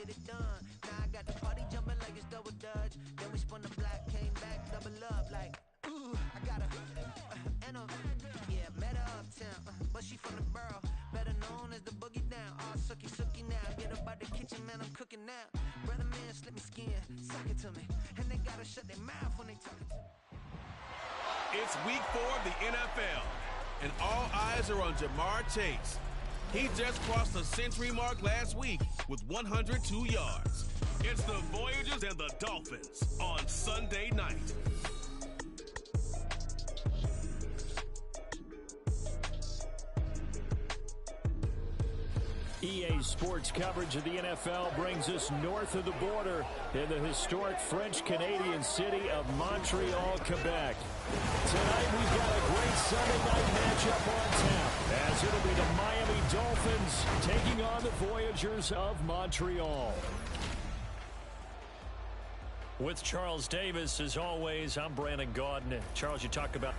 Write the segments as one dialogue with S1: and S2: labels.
S1: get it done. Now I got the party jumping like it's double dutch. Then we spun the block, came back, double up like, ooh, I got her. Yeah, met her uptown, but she from the borough. Better known as the boogie down. All sookie now. Get up out the kitchen, man, I'm cooking now. Brother man, slip me skin, suck it to me. And they gotta shut their mouth when they talk it to me.
S2: It's week 4 of the NFL, and all eyes are on Jamar Chase. He just crossed the century mark last week with 102 yards. It's the Voyagers and the Dolphins on Sunday night.
S3: EA Sports coverage of the NFL brings us north of the border in the historic French-Canadian city of Montreal, Quebec. Tonight we've got a great Sunday night matchup on tap, as it'll be the Miami Dolphins taking on the Voyagers of Montreal. With Charles Davis, as always, I'm Brandon Gaudin. Charles, you talk about...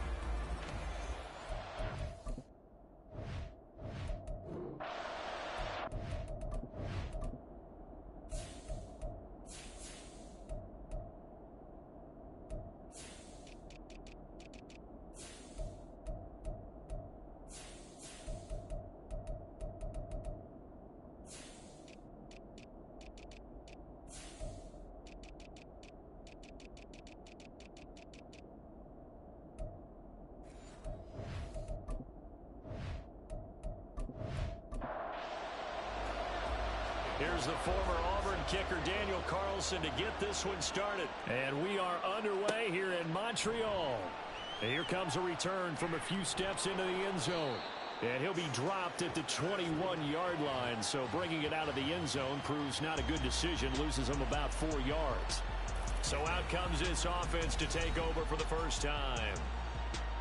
S3: Here's the former Auburn kicker, Daniel Carlson, to get this one started. And we are underway here in Montreal. And here comes a return from a few steps into the end zone. And he'll be dropped at the 21-yard line. So bringing it out of the end zone proves not a good decision. Loses him about 4 yards. So out comes this offense to take over for the first time.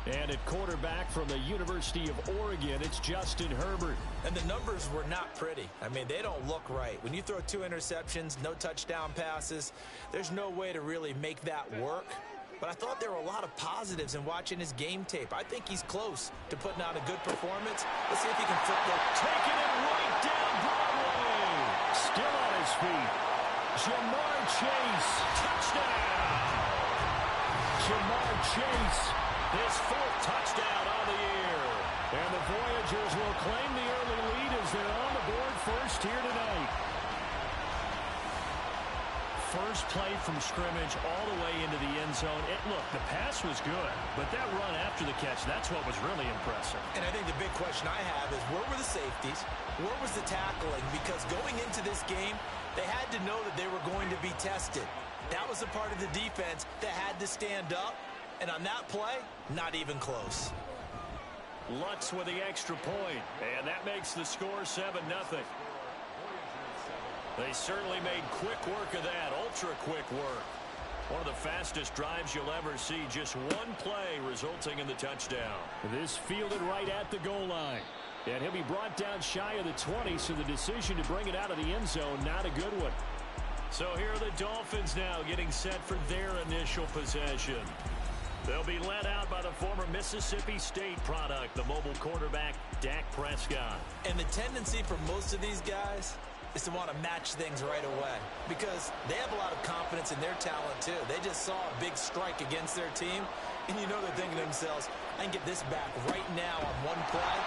S3: And at quarterback from the University of Oregon, it's Justin Herbert.
S4: And the numbers were not pretty. I mean, they don't look right. When you throw 2 interceptions, no touchdown passes, there's no way to really make that work. But I thought there were a lot of positives in watching his game tape. I think he's close to putting out a good performance. Let's see if he can flip the...
S3: Taking it right down Broadway. Still on his feet. Jamar Chase. Touchdown. Jamar Chase. His 4th touchdown on the year. And the Voyagers will claim the early lead as they're on the board first here tonight. First play from scrimmage all the way into the end zone. Look, the pass was good, but that run after the catch, that's what was really impressive.
S4: And I think the big question I have is, where were the safeties? Where was the tackling? Because going into this game, they had to know that they were going to be tested. That was a part of the defense that had to stand up. And on that play, not even close.
S3: Lutz with the extra point, and that makes the score 7-0. They certainly made quick work of that, ultra-quick work. One of the fastest drives you'll ever see, just one play resulting in the touchdown. This fielded right at the goal line. And he'll be brought down shy of the 20, so the decision to bring it out of the end zone, not a good one. So here are the Dolphins now getting set for their initial possession. They'll be led out by the former Mississippi State product, the mobile quarterback, Dak Prescott.
S4: And the tendency for most of these guys is to want to match things right away because they have a lot of confidence in their talent, too. They just saw a big strike against their team, and you know they're thinking to themselves, I can get this back right now on one play.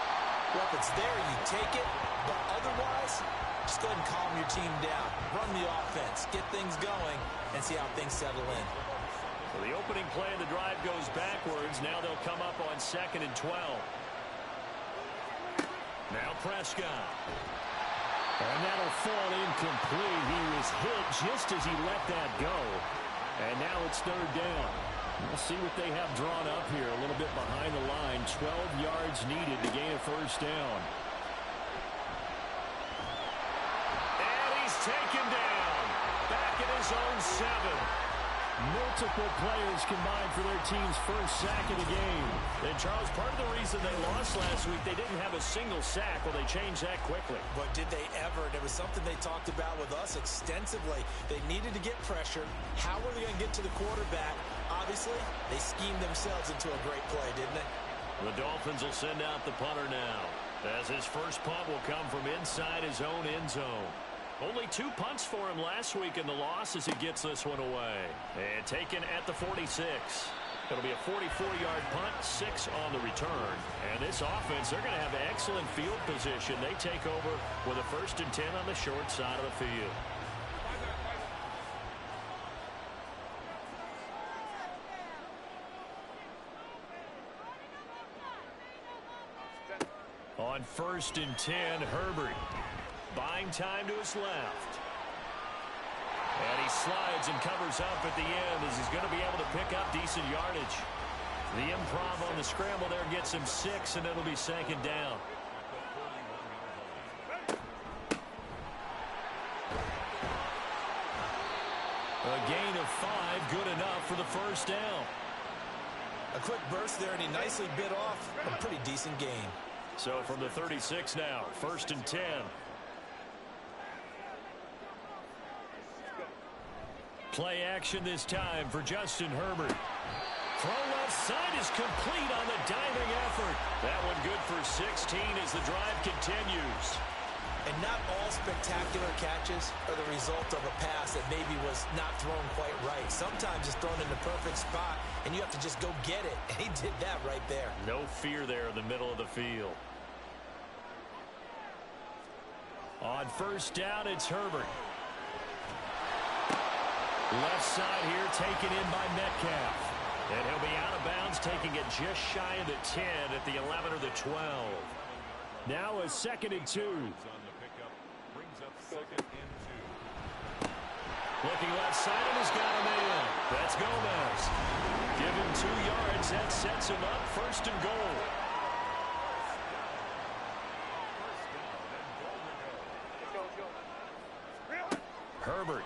S4: Well, if it's there, you take it, but otherwise, just go ahead and calm your team down. Run the offense, get things going, and see how things settle in.
S3: So the opening play of the drive goes backwards. Now they'll come up on 2nd and 12. Now Prescott. And that'll fall incomplete. He was hit just as he let that go. And now it's 3rd down. We'll see what they have drawn up here. A little bit behind the line. 12 yards needed to gain a 1st down. And he's taken down. Back at his own 7. Multiple players combined for their team's first sack of the game. And, Charles, part of the reason they lost last week, they didn't have a single sack. Well, they changed that quickly.
S4: But did they ever? And it was something they talked about with us extensively. They needed to get pressure. How were they going to get to the quarterback? Obviously, they schemed themselves into a great play, didn't they?
S3: The Dolphins will send out the punter now, as his first punt will come from inside his own end zone. Only 2 punts for him last week in the loss as he gets this one away. And taken at the 46. It'll be a 44-yard punt, 6 on the return. And this offense, they're going to have excellent field position. They take over with a 1st and 10 on the short side of the field. On 1st and 10, Herbert. Buying time to his left. And he slides and covers up at the end as he's going to be able to pick up decent yardage. The improv on the scramble there gets him 6, and it'll be 2nd down. A gain of 5, good enough for the 1st down.
S4: A quick burst there, and he nicely bit off a pretty decent gain.
S3: So from the 36 now, 1st and 10. Play action this time for Justin Herbert. Throw left side is complete on the diving effort. That one good for 16 as the drive continues.
S4: And not all spectacular catches are the result of a pass that maybe was not thrown quite right. Sometimes it's thrown in the perfect spot, and you have to just go get it. And he did that right there.
S3: No fear there in the middle of the field. On 1st down, it's Herbert. Left side here taken in by Metcalf. And he'll be out of bounds, taking it just shy of the 10 at the 11 or the 12. Now a 2nd and 2. Looking left side, and he's got him in. That's Gomez. Give him 2 yards. That sets him up 1st and goal. Herbert.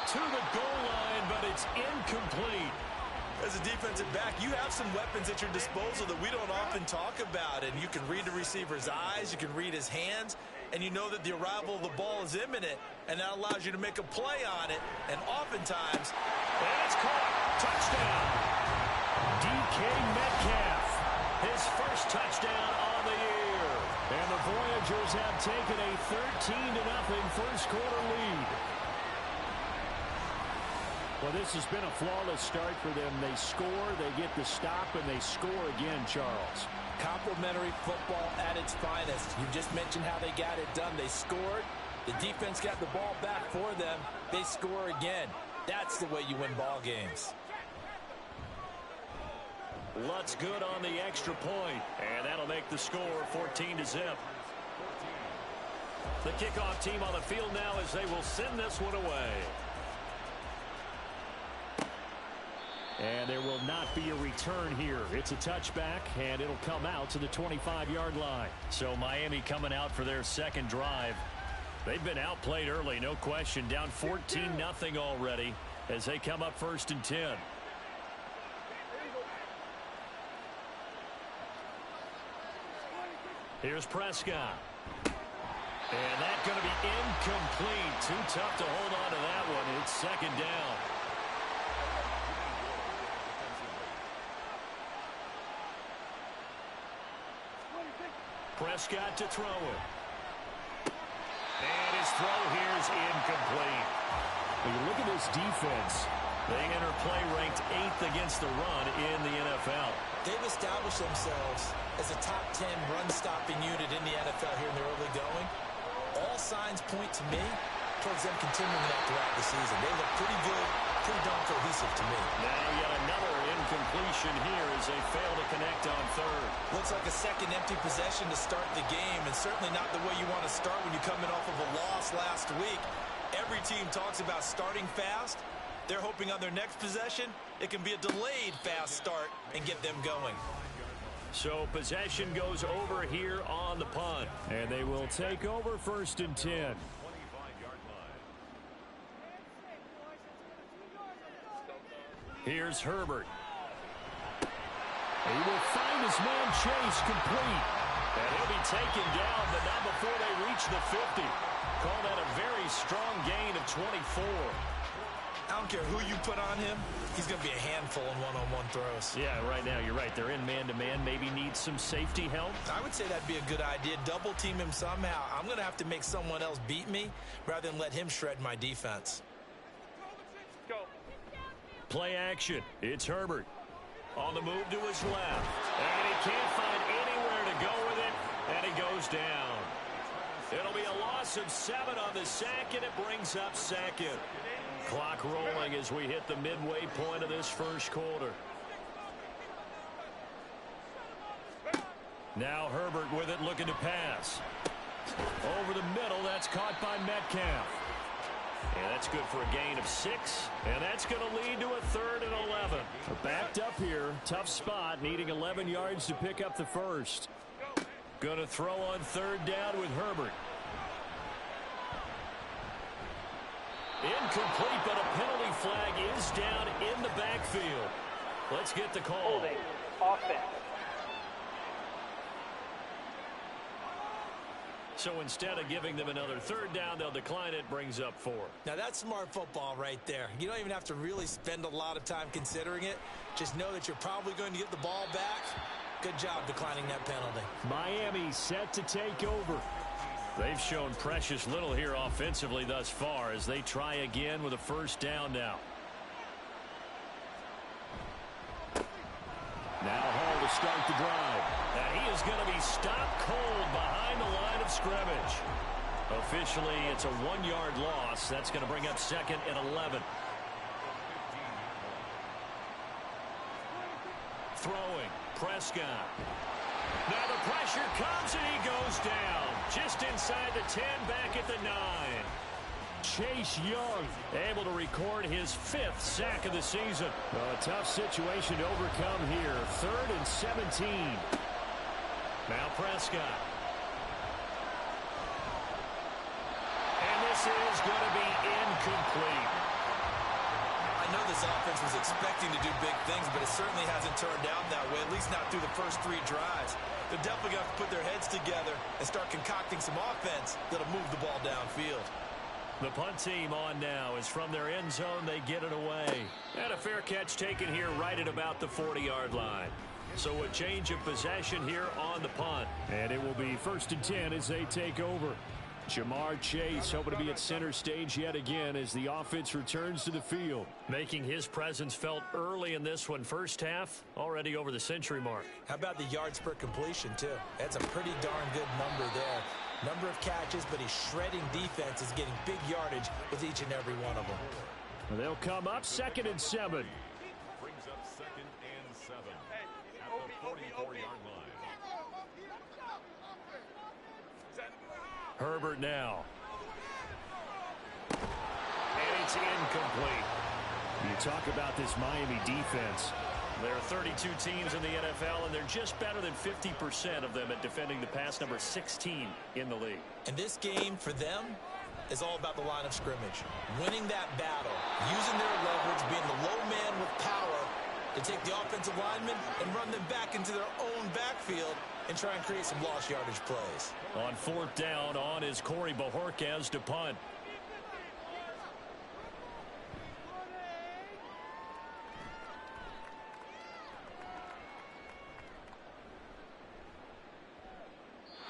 S3: To the goal line, but it's incomplete.
S4: As a defensive back, you have some weapons at your disposal that we don't often talk about. And you can read the receiver's eyes, you can read his hands, and you know that the arrival of the ball is imminent, and that allows you to make a play on it. And oftentimes,
S3: and it's caught. Touchdown. DK Metcalf. His 1st touchdown on the year. And the Voyagers have taken a 13-0 1st quarter lead. Well, this has been a flawless start for them. They score, they get the stop, and they score again, Charles.
S4: Complimentary football at its finest. You just mentioned how they got it done. They scored. The defense got the ball back for them. They score again. That's the way you win ball games.
S3: Lutz good on the extra point, and that'll make the score 14-0. The kickoff team on the field now as they will send this one away. And there will not be a return here. It's a touchback, and it'll come out to the 25-yard line. So Miami coming out for their 2nd drive. They've been outplayed early, no question. Down 14-0 already as they come up 1st and 10. Here's Prescott. And that's going to be incomplete. Too tough to hold on to that one. It's 2nd down. Prescott to throw it. And his throw here is incomplete.
S5: When you look at this defense,
S3: they enter play ranked 8th against the run in the NFL.
S4: They've established themselves as a top 10 run-stopping unit in the NFL here in the early going. All signs point to me towards them continuing that throughout the season. They look pretty good, pretty darn cohesive to me.
S3: Now yet another incompletion here as they fail to connect on 3rd.
S4: Looks like a 2nd empty possession to start the game, and certainly not the way you want to start when you're coming off of a loss last week. Every team talks about starting fast. They're hoping on their next possession, it can be a delayed fast start and get them going.
S3: So possession goes over here on the punt.
S5: And they will take over 1st and 10.
S3: Here's Herbert.
S5: He will find his man Chase complete.
S3: And he'll be taken down, but not before they reach the 50. Call that a very strong gain of 24.
S4: I don't care who you put on him. he's going to be a handful in one-on-one throws.
S3: Yeah, right now, you're right. They're in man-to-man. Maybe needs some safety help.
S4: I would say that'd be a good idea. Double team him somehow. I'm going to have to make someone else beat me rather than let him shred my defense.
S6: Go.
S3: Play action. It's Herbert. On the move to his left. And he can't find anywhere to go with it. And he goes down. It'll be a loss of 7 on the sack, and it brings up second. Clock rolling as we hit the midway point of this first quarter. Now Herbert with it, looking to pass. Over the middle, that's caught by Metcalf. And that's good for a gain of 6, and that's going to lead to a 3rd and 11. Backed up here, tough spot, needing 11 yards to pick up the first. Going to throw on 3rd down with Herbert. Incomplete, but a penalty flag is down in the backfield. Let's get the call.
S6: Holding. Offense.
S3: So instead of giving them another 3rd down, they'll decline it, brings up 4.
S4: Now, that's smart football right there. You don't even have to really spend a lot of time considering it. Just know that you're probably going to get the ball back. Good job declining that penalty.
S3: Miami set to take over. They've shown precious little here offensively thus far as they try again with a 1st down now. Now Hall to start the drive. And he is going to be stopped cold behind the line of scrimmage. Officially, it's a 1-yard loss. That's going to bring up 2nd and 11. Throwing. Prescott. Now the pressure comes and he goes down. Just inside the 10, back at the 9. Chase Young able to record his 5th sack of the season. A tough situation to overcome here. 3rd and 17. Now Prescott. And this is going to be incomplete.
S4: I know this offense was expecting to do big things, but it certainly hasn't turned out that way, at least not through the first 3 drives. They're definitely going to put their heads together and start concocting some offense that'll move the ball downfield.
S3: The punt team on now is from their end zone. They get it away. And a fair catch taken here right at about the 40-yard line. So a change of possession here on the punt. And it will be 1st and 10 as they take over. Jamar Chase hoping to be at center stage yet again as the offense returns to the field. Making his presence felt early in this one. First half, already over the century mark.
S4: How about the yards per completion, too? That's a pretty darn good number there. Number of catches, but he's shredding defense, is getting big yardage with each and every one of them.
S3: They'll come up 2nd and 7.
S5: Brings up 2nd and 7 at the 44-yard line.
S3: Herbert now. And it's incomplete. You talk about this Miami defense. There are 32 teams in the NFL, and they're just better than 50% of them at defending the pass, number 16 in the league.
S4: And this game, for them, is all about the line of scrimmage. Winning that battle, using their leverage, being the low man with power to take the offensive linemen and run them back into their own backfield and try and create some lost yardage plays.
S3: On 4th down, on is Corey Bojorquez to punt.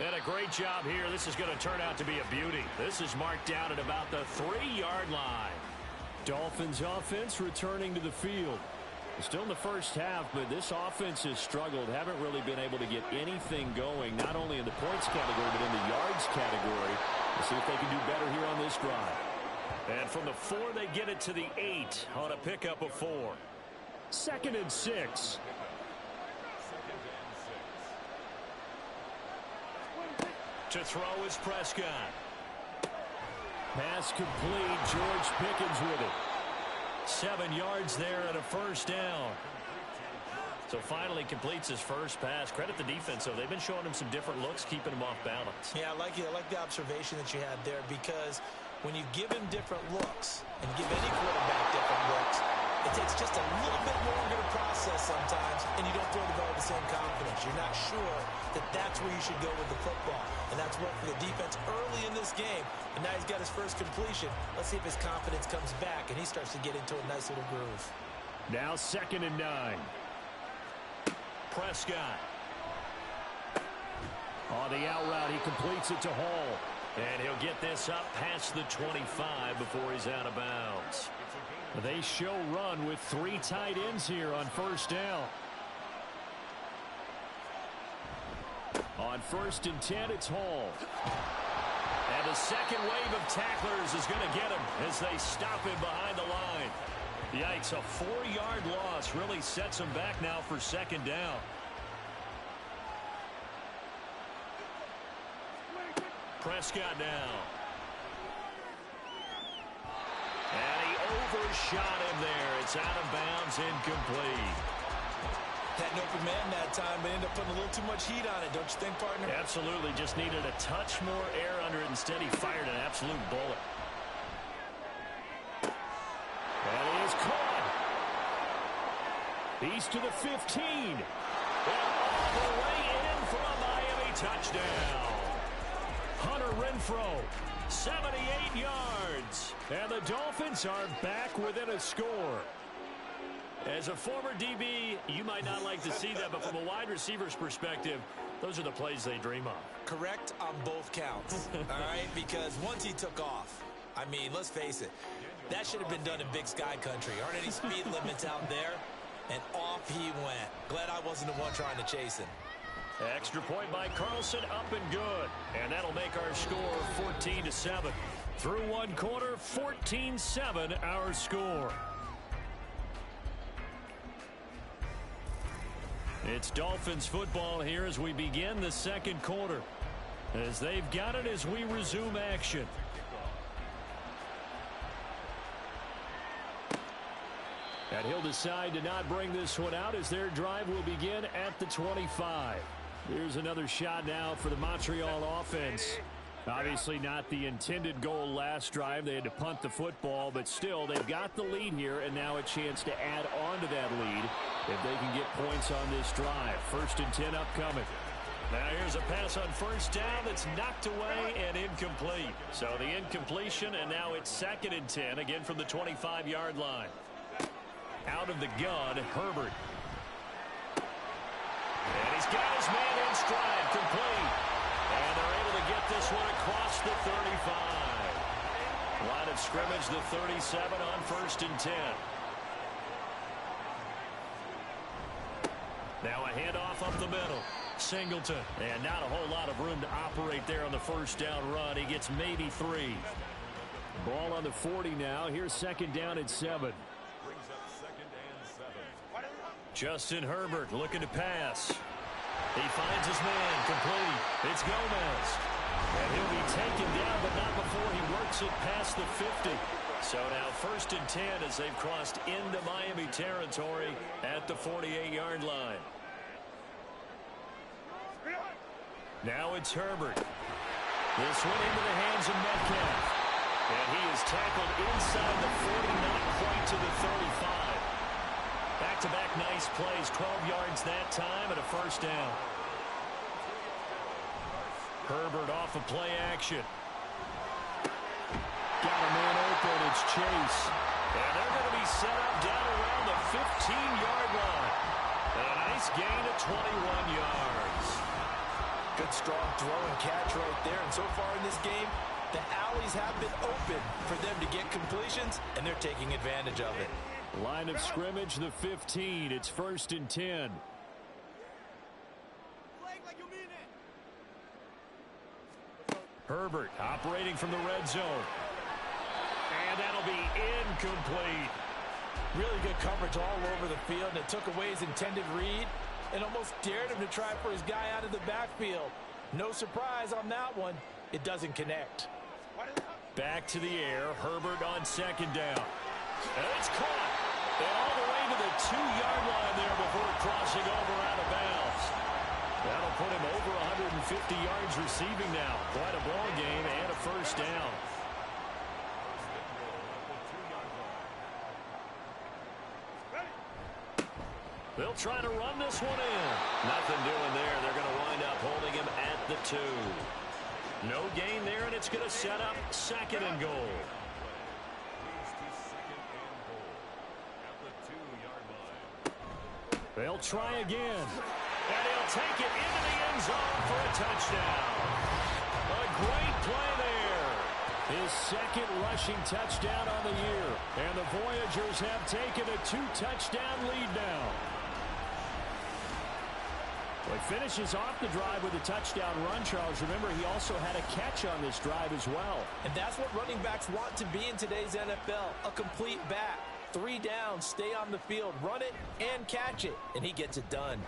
S3: And a great job here. This is going to turn out to be a beauty. This is marked down at about the 3-yard line. Dolphins offense returning to the field. Still in the first half, but this offense has struggled. Haven't really been able to get anything going, not only in the points category, but in the yards category. We'll see if they can do better here on this drive. And from the 4, they get it to the 8 on a pickup of 4. 2nd and 6. To throw is Prescott. Pass complete. George Pickens with it. 7 yards there and a 1st down. So finally completes his first pass. Credit the defense, though. They've been showing him some different looks, keeping him off balance.
S4: Yeah, I like the observation that you had there, because when you give him different looks and give any quarterback different looks, it takes just a little bit longer to process sometimes, and you don't throw the ball with the same confidence. You're not sure that that's where you should go with the football, and that's worked for the defense early in this game, and now he's got his first completion. Let's see if his confidence comes back and he starts to get into a nice little groove.
S3: Now 2nd and 9. Prescott. On the out route, he completes it to Hall. And he'll get this up past the 25 before he's out of bounds. They show run with 3 tight ends here on 1st down. On 1st and 10, it's Hall. And the second wave of tacklers is going to get him as they stop him behind the line. Yikes, a 4-yard loss really sets him back now for 2nd down. Prescott now. And he overshot him there. It's out of bounds, incomplete.
S4: Had an open man that time, but ended up putting a little too much heat on it, don't you think, partner?
S3: Absolutely. Just needed a touch more air under it. Instead, he fired an absolute bullet. And he is caught. He's to the 15. And all the way in for a Miami touchdown. Hunter Renfrow, 78 yards. And the Dolphins are back within a score. As a former DB, you might not like to see that, but from a wide receiver's perspective, those are the plays they dream of.
S4: Correct on both counts, all right? Because once he took off, I mean, let's face it, that should have been done in Big Sky country. Aren't any speed limits out there? And off he went. Glad I wasn't the one trying to chase him.
S3: Extra point by Carlson, up and good. And that'll make our score 14-7. Through one quarter, 14-7 our score. It's Dolphins football here as we begin the 2nd quarter. As they've got it as we resume action. And he'll decide to not bring this one out as their drive will begin at the 25. Here's another shot now for the Montreal offense. Obviously not the intended goal last drive. They had to punt the football, but still they've got the lead here and now a chance to add on to that lead if they can get points on this drive. 1st and 10 upcoming. Now here's a pass on 1st down that's knocked away and incomplete. So the incompletion, and now it's 2nd and 10, again from the 25-yard line. Out of the gun, Herbert. And he's got his man in stride, complete. And they're able to get this one across the 35. Line of scrimmage, the 37 on 1st and 10. Now a handoff up the middle. Singleton. And not a whole lot of room to operate there on the 1st down run. He gets maybe 3. Ball on the 40 now. Here's 2nd down at 7. Justin Herbert looking to pass. He finds his man, complete. It's Gomez. And he'll be taken down, but not before he works it past the 50. So now 1st and 10 as they've crossed into Miami territory at the 48-yard line. Now it's Herbert. This one into the hands of Metcalf. And he is tackled inside the 40, not quite to the 35. Back-to-back nice plays, 12 yards that time and a 1st down. Herbert off of play action. Got a man open, it's Chase. And they're going to be set up down around the 15-yard line. And a nice gain of 21 yards.
S4: Good strong throw and catch right there. And so far in this game, the alleys have been open for them to get completions, and they're taking advantage of it.
S3: Line of scrimmage, the 15. It's 1st and 10. Herbert operating from the red zone. And that'll be incomplete.
S4: Really good coverage all over the field, and it took away his intended read and almost dared him to try for his guy out of the backfield. No surprise on that one. It doesn't connect.
S3: Back to the air. Herbert on 2nd down. And it's caught. And all the way to the 2-yard line there before crossing over out of bounds. That'll put him over 150 yards receiving now. Quite a ball game and a 1st down. They'll try to run this one in. Nothing doing there. They're going to wind up holding him at the 2. No gain there, and it's going to set up 2nd and goal. They'll try again. And he'll take it into the end zone for a touchdown. A great play there. His second rushing touchdown on the year. And the Voyagers have taken a 2-touchdown lead now. Well, he finishes off the drive with a touchdown run, Charles. Remember, he also had a catch on this drive as well.
S4: And that's what running backs want to be in today's NFL, a complete back. 3 downs, stay on the field, run it, and catch it. And he gets it done.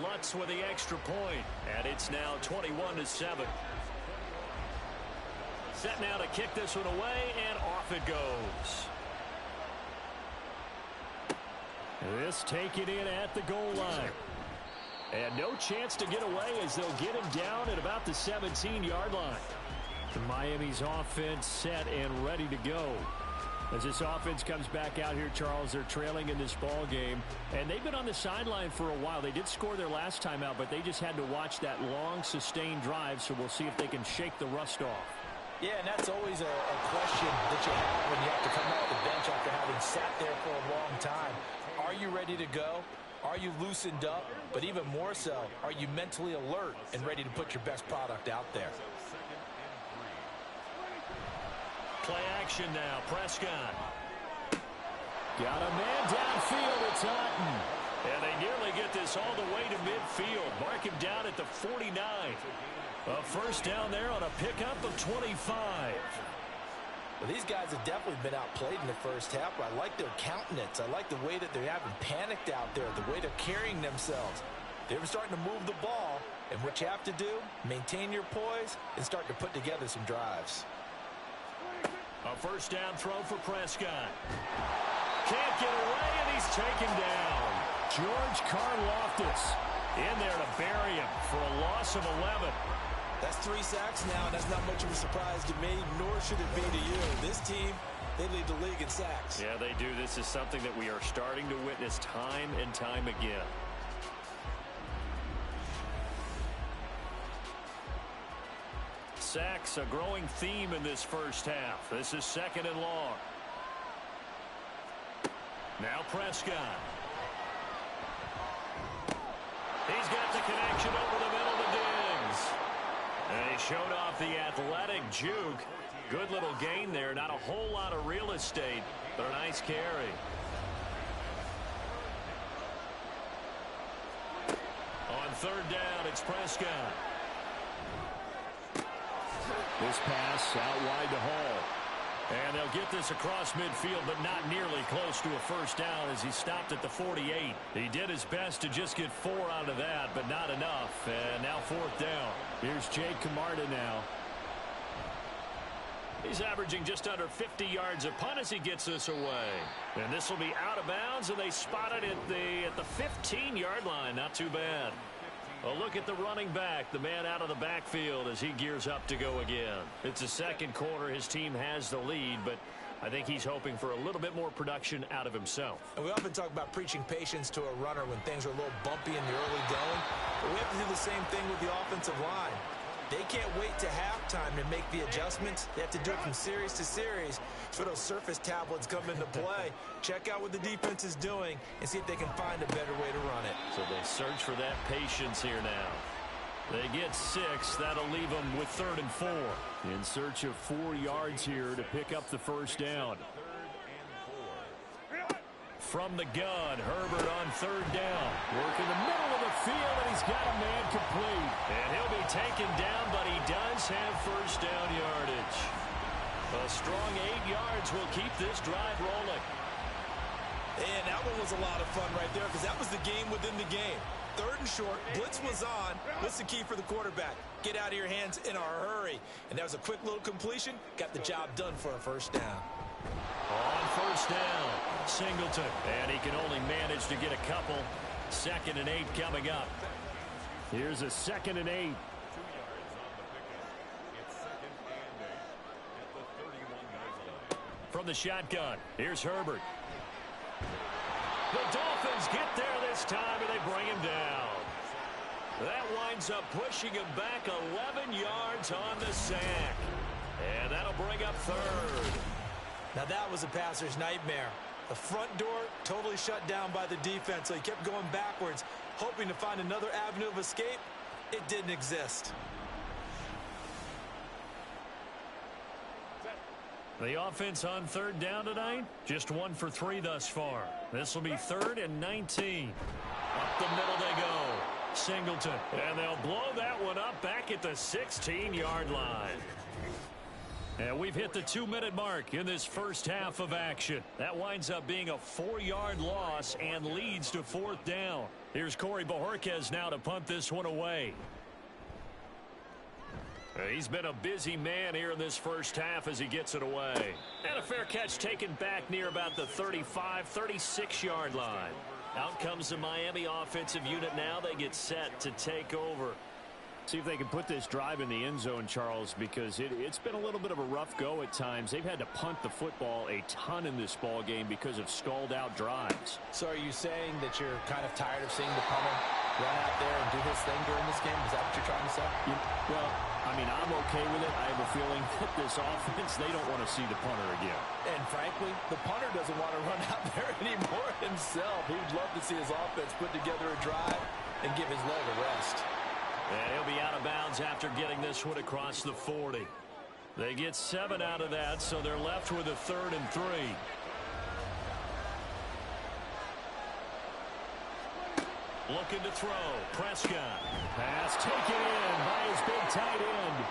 S3: Lutz with the extra point, and it's now 21-7. Set now to kick this one away, and off it goes. This taken in at the goal line. And no chance to get away as they'll get him down at about the 17-yard line. The Miami's offense set and ready to go. As this offense comes back out here, Charles, they're trailing in this ball game. And they've been on the sideline for a while. They did score their last time out, but they just had to watch that long, sustained drive. So we'll see if they can shake the rust off.
S4: Yeah, and that's always a question that you have when you have to come off the bench after having sat there for a long time. Are you ready to go? Are you loosened up? But even more so, are you mentally alert and ready to put your best product out there?
S3: Play action now. Prescott. Got a man downfield. It's Hutton. And they nearly get this all the way to midfield. Mark him down at the 49. A first down there on a pickup of 25.
S4: Well, these guys have definitely been outplayed in the first half, but I like their countenance. I like the way that they haven't panicked out there, the way they're carrying themselves. They're starting to move the ball, and what you have to do, maintain your poise and start to put together some drives.
S3: A first down throw for Prescott. Can't get away, and he's taken down. George Karlaftis in there to bury him for a loss of 11.
S4: That's 3 sacks now, and that's not much of a surprise to me, nor should it be to you. This team, they lead the league in sacks.
S3: Yeah, they do. This is something that we are starting to witness time and time again. Sacks, a growing theme in this first half. This is 2nd and long. Now Prescott. He's got the connection over the middle to Diggs. And he showed off the athletic juke. Good little gain there. Not a whole lot of real estate, but a nice carry. On 3rd down, it's Prescott. This pass out wide to Hall. And they'll get this across midfield, but not nearly close to a first down as he stopped at the 48. He did his best to just get 4 out of that, but not enough. And now 4th down. Here's Jake Camarda now. He's averaging just under 50 yards a punt as he gets this away. And this will be out of bounds, and they spot it at the 15-yard line. Not too bad. A look at the running back, the man out of the backfield as he gears up to go again. It's the second quarter. His team has the lead, but I think he's hoping for a little bit more production out of himself.
S4: And we often talk about preaching patience to a runner when things are a little bumpy in the early going. But we have to do the same thing with the offensive line. They can't wait to halftime to make the adjustments. They have to do it from series to series. So those surface tablets come into play. Check out what the defense is doing and see if they can find a better way to run it.
S3: So they search for that patience here now. They get 6. That'll leave them with 3rd and 4. In search of 4 yards here to pick up the first down. From the gun, Herbert on 3rd down. Work in the middle of the field, and he's got a man complete. And he'll be taken down, but he does have first down yardage. A strong 8 yards will keep this drive rolling.
S4: And that one was a lot of fun right there because that was the game within the game. 3rd and short, blitz was on. What's the key for the quarterback? Get out of your hands in a hurry. And that was a quick little completion. Got the job done for a first down.
S3: On first down, Singleton. And he can only manage to get a couple. 2nd and 8 coming up. Here's a 2nd and 8. From the shotgun, here's Herbert. The Dolphins get there this time, and they bring him down. That winds up pushing him back 11 yards on the sack. And that'll bring up 3rd.
S4: Now that was a passer's nightmare. The front door totally shut down by the defense, so he kept going backwards, hoping to find another avenue of escape. It didn't exist.
S3: The offense on third down tonight, just 1 for 3 thus far. This will be 3rd and 19. Up the middle they go. Singleton. And they'll blow that one up back at the 16-yard line. And we've hit the 2-minute mark in this first half of action. That winds up being a 4-yard loss and leads to 4th down. Here's Corey Bojorquez now to punt this one away. He's been a busy man here in this first half as he gets it away. And a fair catch taken back near about the 35, 36-yard line. Out comes the Miami offensive unit now. They get set to take over. See if they can put this drive in the end zone, Charles, because it's been a little bit of a rough go at times. They've had to punt the football a ton in this ball game because of stalled-out drives.
S4: So are you saying that you're kind of tired of seeing the punter run out there and do his thing during this game? Is that what you're trying to say?
S3: Well, I mean, I'm okay with it. I have a feeling that this offense, they don't want to see the punter again.
S4: And frankly, the punter doesn't want to run out there anymore himself. He would love to see his offense put together a drive and give his leg a rest.
S3: And he'll be out of bounds after getting this one across the 40. They get 7 out of that, so they're left with a 3rd and 3. Looking to throw. Prescott. Pass taken in by his big tight end.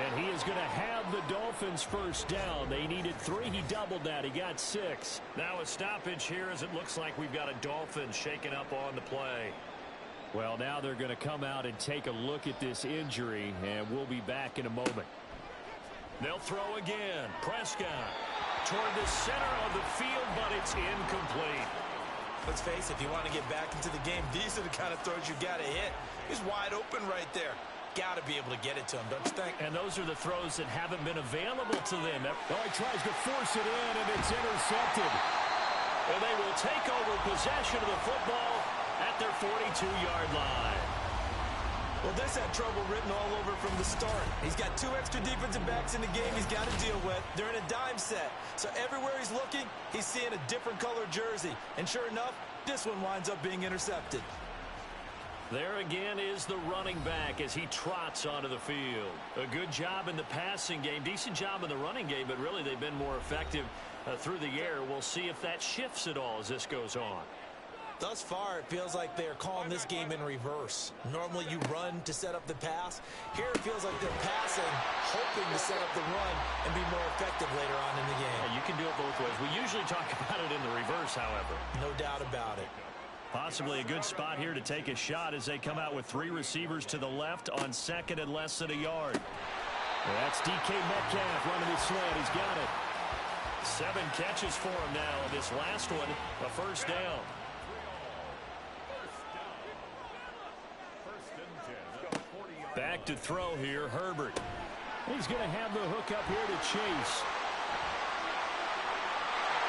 S3: And he is going to have the Dolphins first down. They needed 3. He doubled that. He got 6. Now a stoppage here as it looks like we've got a Dolphin shaking up on the play. Well, now they're going to come out and take a look at this injury, and we'll be back in a moment. They'll throw again. Prescott toward the center of the field, but it's incomplete.
S4: Let's face it, if you want to get back into the game, these are the kind of throws you got to hit. He's wide open right there. Got to be able to get it to him, don't you think?
S3: And those are the throws that haven't been available to them. Oh, he tries to force it in, and it's intercepted. And they will take over possession of the football at their 42-yard line.
S4: Well, this had trouble written all over from the start. He's got 2 extra defensive backs in the game he's got to deal with. They're in a dime set. So everywhere he's looking, he's seeing a different color jersey. And sure enough, this one winds up being intercepted.
S3: There again is the running back as he trots onto the field. A good job in the passing game, decent job in the running game, but really they've been more effective through the air. We'll see if that shifts at all as this goes on.
S4: Thus far, it feels like they're calling this game in reverse. Normally you run to set up the pass. Here it feels like they're passing, hoping to set up the run and be more effective later on in the game.
S3: Yeah, you can do it both ways. We usually talk about it in the reverse, however.
S4: No doubt about it.
S3: Possibly a good spot here to take a shot as they come out with 3 receivers to the left on 2nd and less than a yard. Well, that's DK Metcalf running his slant. He's got it. 7 catches for him now. This last one, a first down. Back to throw here, Herbert. He's going to have the hook up here to Chase.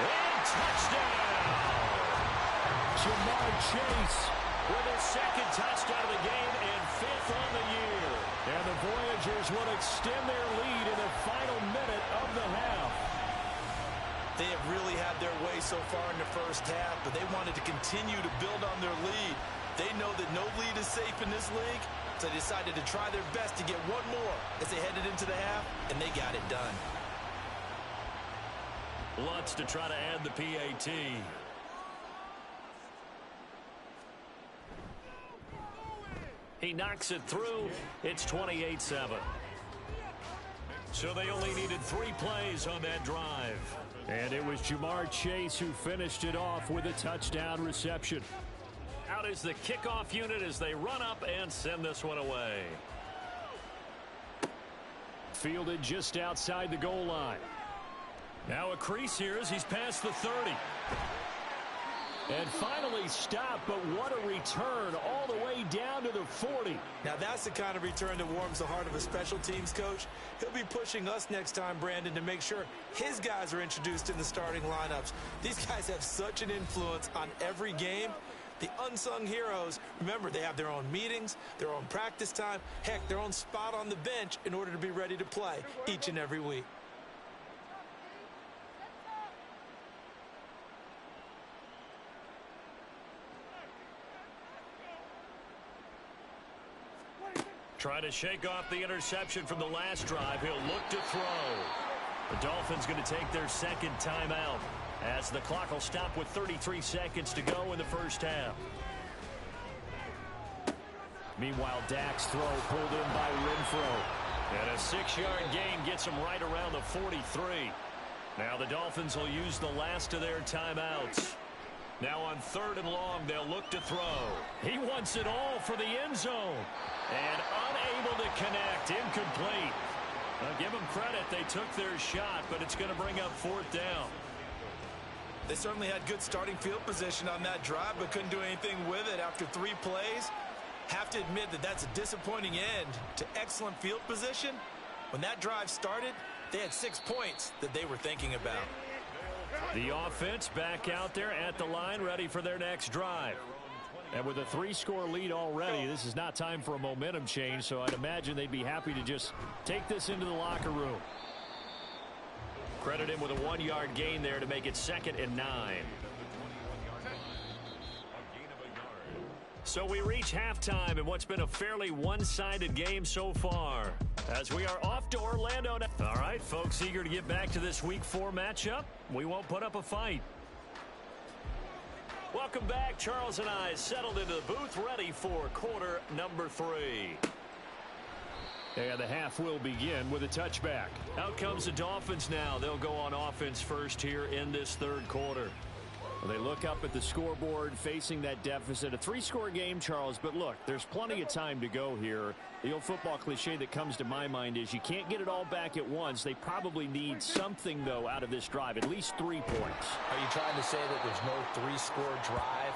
S3: And touchdown! Jamar Chase with his 2nd touchdown of the game and 5th on the year. And the Voyagers will extend their lead in the final minute of the half.
S4: They have really had their way so far in the first half, but they wanted to continue to build on their lead. They know that no lead is safe in this league, so they decided to try their best to get one more as they headed into the half, and they got it done.
S3: Lutz to try to add the PAT. He knocks it through. It's 28-7. So they only needed 3 plays on that drive. And it was Jamar Chase who finished it off with a touchdown reception. Out is the kickoff unit as they run up and send this one away. Fielded just outside the goal line. Now a crease here as he's past the 30. And finally stopped, but what a return all the way down to the 40.
S4: Now that's the kind of return that warms the heart of a special teams coach. He'll be pushing us next time, Brandon, to make sure his guys are introduced in the starting lineups. These guys have such an influence on every game. The unsung heroes, remember, they have their own meetings, their own practice time, heck, their own spot on the bench in order to be ready to play each and every week.
S3: Trying to shake off the interception from the last drive. He'll look to throw. The Dolphins going to take their second timeout as the clock will stop with 33 seconds to go in the first half. Meanwhile, Dak's throw pulled in by Renfro. And a 6-yard gain gets him right around the 43. Now the Dolphins will use the last of their timeouts. Now on 3rd and long, they'll look to throw. He wants it all for the end zone. And unable to connect, incomplete. Now give them credit, they took their shot, but it's going to bring up 4th down.
S4: They certainly had good starting field position on that drive, but couldn't do anything with it after 3 plays. Have to admit that that's a disappointing end to excellent field position. When that drive started, they had 6 points that they were thinking about.
S3: The offense back out there at the line, ready for their next drive. And with a 3-score lead already, this is not time for a momentum change, so I'd imagine they'd be happy to just take this into the locker room. Credit him with a 1-yard gain there to make it 2nd and 9. So we reach halftime in what's been a fairly one-sided game so far, as we are off to Orlando now. All right, folks, eager to get back to this Week 4 matchup. We won't put up a fight. Welcome back. Charles and I settled into the booth, ready for quarter number 3. And the half will begin with a touchback. Out comes the Dolphins now. They'll go on offense first here in this 3rd quarter. They look up at the scoreboard facing that deficit. A 3-score game, Charles, but look, there's plenty of time to go here. The old football cliche that comes to my mind is you can't get it all back at once. They probably need something, though, out of this drive, at least 3 points.
S4: Are you trying to say that there's no 3-score drive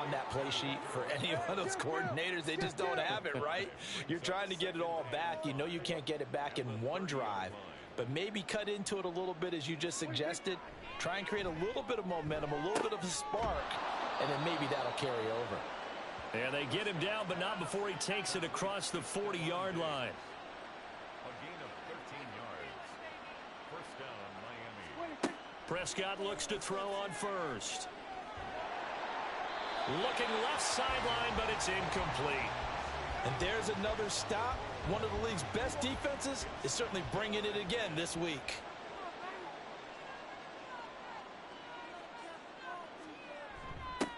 S4: on that play sheet for any of those coordinators? They just don't have it, right? You're trying to get it all back. You know you can't get it back in one drive, but maybe cut into it a little bit as you just suggested. Try and create a little bit of momentum, a little bit of a spark, and then maybe that'll carry over.
S3: And they get him down, but not before he takes it across the 40-yard line.
S5: A gain of 13 yards. First down, Miami.
S3: Prescott looks to throw on first. Looking left sideline, but it's incomplete.
S4: And there's another stop. One of the league's best defenses is certainly bringing it again this week.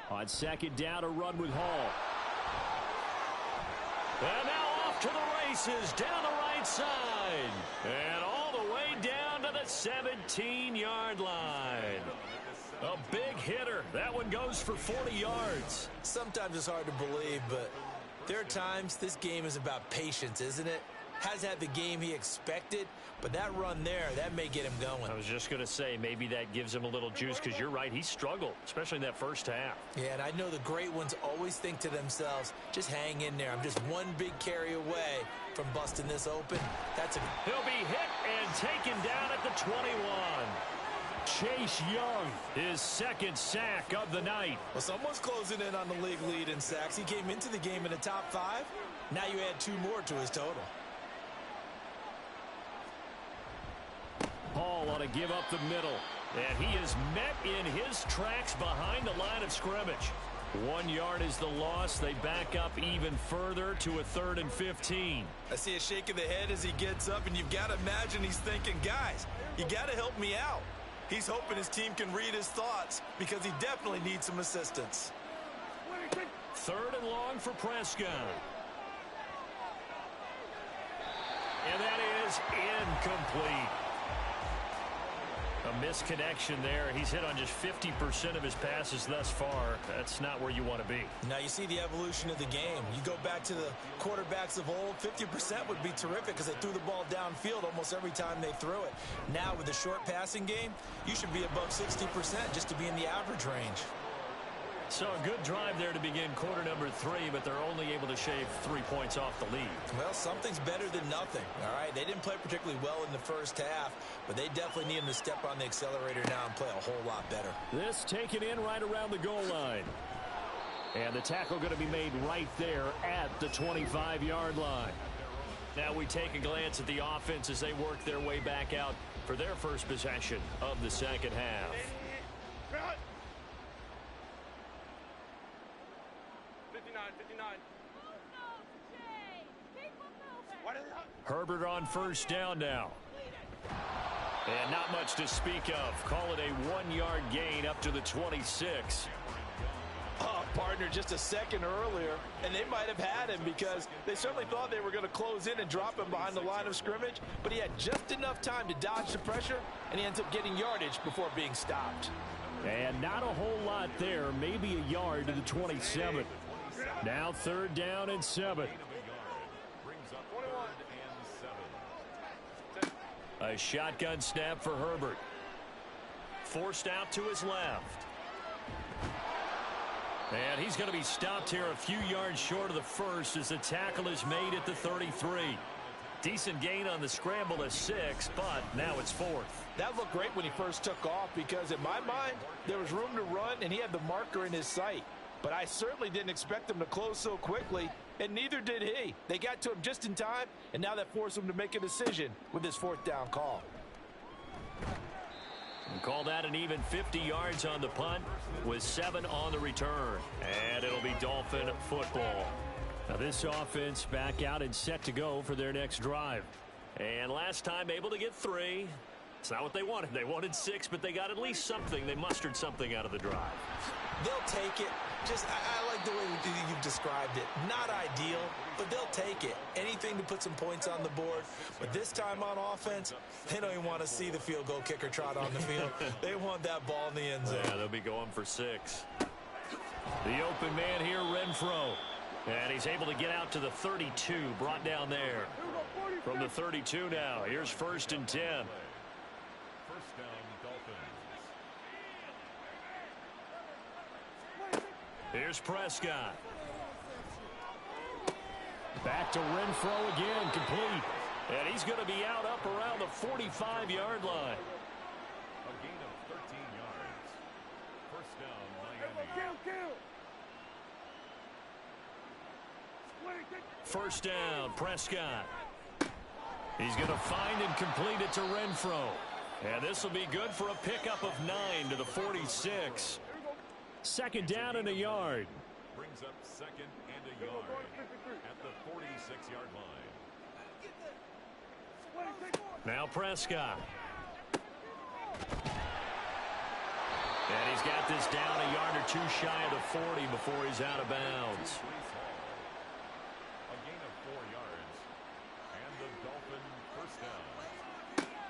S3: On 2nd down, a run with Hall. And now off to the races, down the right side. And all the way down to the 17-yard line. A big hitter. That one goes for 40 yards.
S4: Sometimes it's hard to believe, but there are times this game is about patience, isn't it? Has had the game he expected, but that run there, that may get him going.
S3: I was just going to say, maybe that gives him a little juice, because you're right, he struggled, especially in that first half.
S4: Yeah, and I know the great ones always think to themselves, just hang in there. I'm just one big carry away from busting this open.
S3: He'll be hit and taken down at the 21. Chase Young, his 2nd sack of the night.
S4: Well, someone's closing in on the league lead in sacks. He came into the game in the top 5. Now you add 2 more to his total.
S3: Hall ought to give up the middle, and he is met in his tracks behind the line of scrimmage. 1 yard is the loss. They back up even further to a 3rd and 15.
S4: I see a shake of the head as he gets up, and you've got to imagine he's thinking, guys, you got to help me out. He's hoping his team can read his thoughts because he definitely needs some assistance.
S3: 3rd and long for Prescott. And that is incomplete. A misconnection there. He's hit on just 50% of his passes thus far. That's not where you want to be.
S4: Now you see the evolution of the game. You go back to the quarterbacks of old, 50% would be terrific because they threw the ball downfield almost every time they threw it. Now with the short passing game, you should be above 60% just to be in the average range.
S3: So a good drive there to begin quarter number 3, but they're only able to shave 3 points off the lead.
S4: Well, something's better than nothing, all right? They didn't play particularly well in the first half, but they definitely need them to step on the accelerator now and play a whole lot better.
S3: This taken in right around the goal line. And the tackle going to be made right there at the 25-yard line. Now we take a glance at the offense as they work their way back out for their first possession of the second half.
S6: 59.
S3: Herbert on first down now. And not much to speak of. Call it a 1-yard gain up to the 26.
S4: Oh, partner, just a second earlier, and they might have had him because they certainly thought they were going to close in and drop him behind the line of scrimmage, but he had just enough time to dodge the pressure, and he ends up getting yardage before being stopped.
S3: And not a whole lot there, maybe a yard to the 27. Now 3rd down and 7. A shotgun snap for Herbert. Forced out to his left. And he's going to be stopped here a few yards short of the first as the tackle is made at the 33. Decent gain on the scramble of 6, but now it's 4th.
S4: That looked great when he first took off because in my mind, there was room to run and he had the marker in his sight. But I certainly didn't expect him to close so quickly, and neither did he. They got to him just in time, and now that forced him to make a decision with his 4th down call.
S3: And call that an even 50 yards on the punt with 7 on the return. And it'll be Dolphin football. Now this offense back out and set to go for their next drive. And last time able to get 3. It's not what they wanted. They wanted 6, but they got at least something. They mustered something out of the drive.
S4: They'll take it. I like the way you've described it. Not ideal, but they'll take it. Anything to put some points on the board. But this time on offense, they don't even want to see the field goal kicker trot on the field. They want that ball in the end zone.
S3: Yeah, they'll be going for 6. The open man here, Renfro. And he's able to get out to the 32, brought down there. From the 32 now, here's 1st and 10.
S5: First down, Dolphins.
S3: Here's Prescott. Back to Renfro again, complete. And he's going to be out up around the 45-yard line.
S5: A gain of 13 yards. First down, Miami.
S3: First down, Prescott. He's going to find and complete it to Renfro. And this will be good for a pickup of 9 to the 46. 2nd down and a yard.
S5: Brings up 2nd and a yard at the 46-yard line.
S3: Now Prescott. And he's got this down a yard or 2 shy of the 40 before he's out of bounds.
S5: A gain of 4 yards. And the Dolphin first down.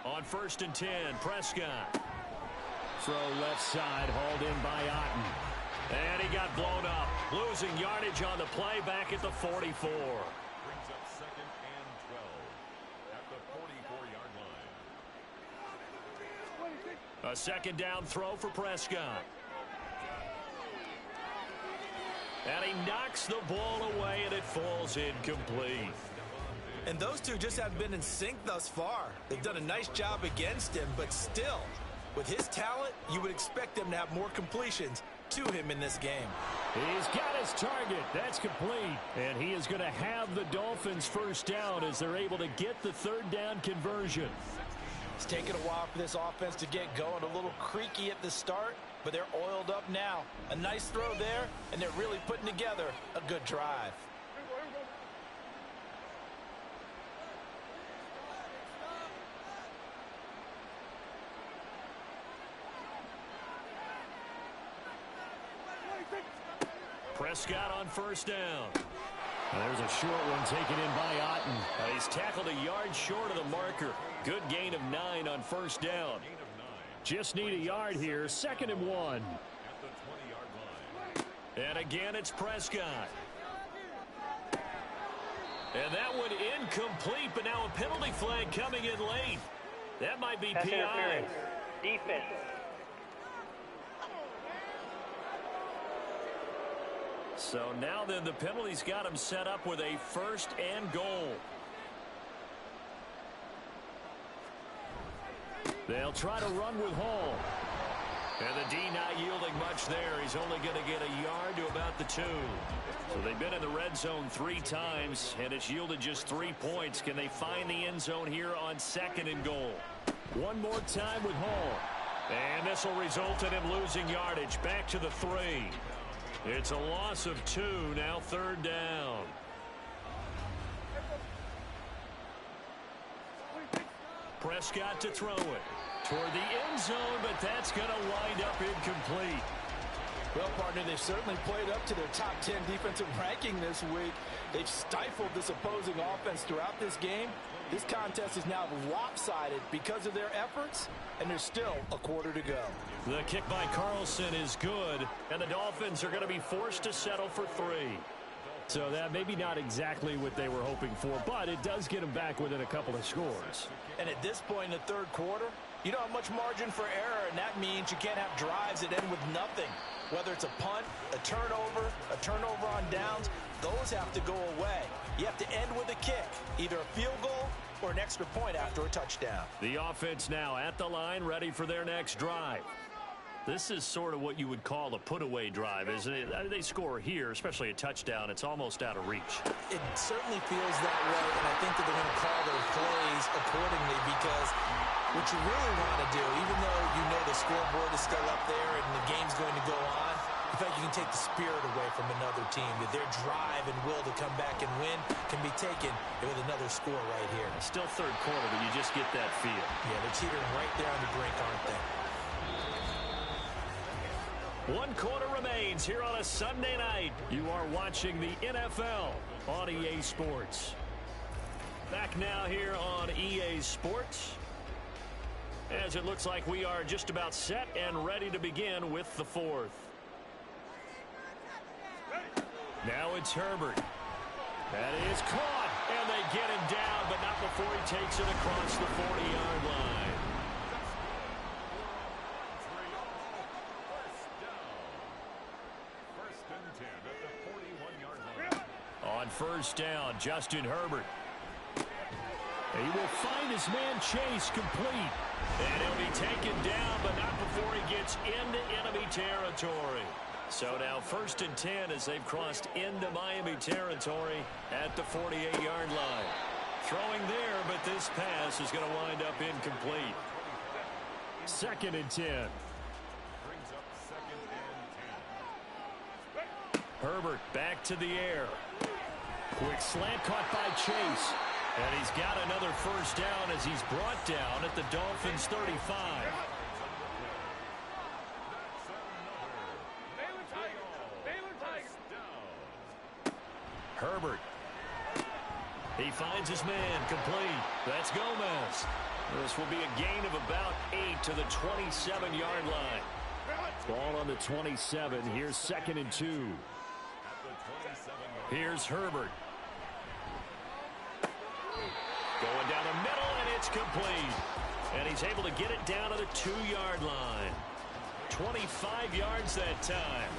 S3: On 1st and 10, Prescott. Throw left side, hauled in by Otten. And he got blown up. Losing yardage on the play back at the 44.
S5: Brings up 2nd and 12 at the 44-yard line.
S3: A 2nd down throw for Prescott. And he knocks the ball away, and it falls incomplete.
S4: And those two just haven't been in sync thus far. They've done a nice job against him, but still, with his talent, you would expect them to have more completions to him in this game.
S3: He's got his target. That's complete. And he is going to have the Dolphins first down as they're able to get the 3rd down conversion.
S4: It's taken a while for this offense to get going. A little creaky at the start, but they're oiled up now. A nice throw there, and they're really putting together a good drive.
S3: Prescott on first down. There's a short one taken in by Otten. He's tackled a yard short of the marker. Good gain of 9 on first down. Just need a yard here. 2nd and 1.
S5: At the 20-yard line.
S3: And again, it's Prescott. And that one incomplete, but now a penalty flag coming in late. That might be
S6: Pass
S3: PI.
S6: interference. Defense.
S3: So now then the penalty's got him set up with a 1st and goal. They'll try to run with Hall. And the D not yielding much there. He's only going to get a yard to about the 2. So they've been in the red zone 3 times, and it's yielded just 3 points. Can they find the end zone here on 2nd and goal? One more time with Hall. And this will result in him losing yardage. Back to the 3. It's a loss of 2, now 3rd down. Prescott to throw it toward the end zone, but that's going to wind up incomplete.
S4: Well, partner, they've certainly played up to their top 10 defensive ranking this week. They've stifled this opposing offense throughout this game. This contest is now lopsided because of their efforts, and there's still a quarter to go.
S3: The kick by Carlson is good, and the Dolphins are going to be forced to settle for 3. So that maybe not exactly what they were hoping for, but it does get them back within a couple of scores.
S4: And at this point in the third quarter, you don't have much margin for error, and that means you can't have drives that end with nothing. Whether it's a punt, a turnover on downs, those have to go away. You have to end with a kick, either a field goal or an extra point after a touchdown.
S3: The offense now at the line, ready for their next drive. This is sort of what you would call a put-away drive, isn't it? They score here, especially a touchdown. It's almost out of reach.
S4: It certainly feels that way, and I think that they're going to call their plays accordingly, because what you really want to do, even though you know the scoreboard is still up there and the game's going to go on, in fact, you can take the spirit away from another team. That their drive and will to come back and win can be taken with another score right here.
S3: It's still third quarter, but you just get that feel.
S4: Yeah, they're teetering right there on the brink, aren't they?
S3: 1 quarter remains here on a Sunday night. You are watching the NFL on EA Sports. Back now here on EA Sports, as it looks like we are just about set and ready to begin with the fourth. Now it's Herbert. That is caught, and they get him down, but not before he takes it across the 40-yard line. On first down, Justin Herbert. He will find his man Chase complete. And he'll be taken down, but not before he gets into enemy territory. So now 1st and 10 as they've crossed into Miami territory at the 48-yard line. Throwing there, but this pass is going to wind up incomplete. 2nd and 10. Herbert back to the air. Quick slant caught by Chase. And he's got another first down as he's brought down at the Dolphins' 35. Herbert. He finds his man complete. That's Gomez. This will be a gain of about 8 to the 27-yard line. Ball on the 27. Here's 2nd and 2. Here's Herbert. Going down the middle, and it's complete. And he's able to get it down to the 2-yard line. 25 yards that time.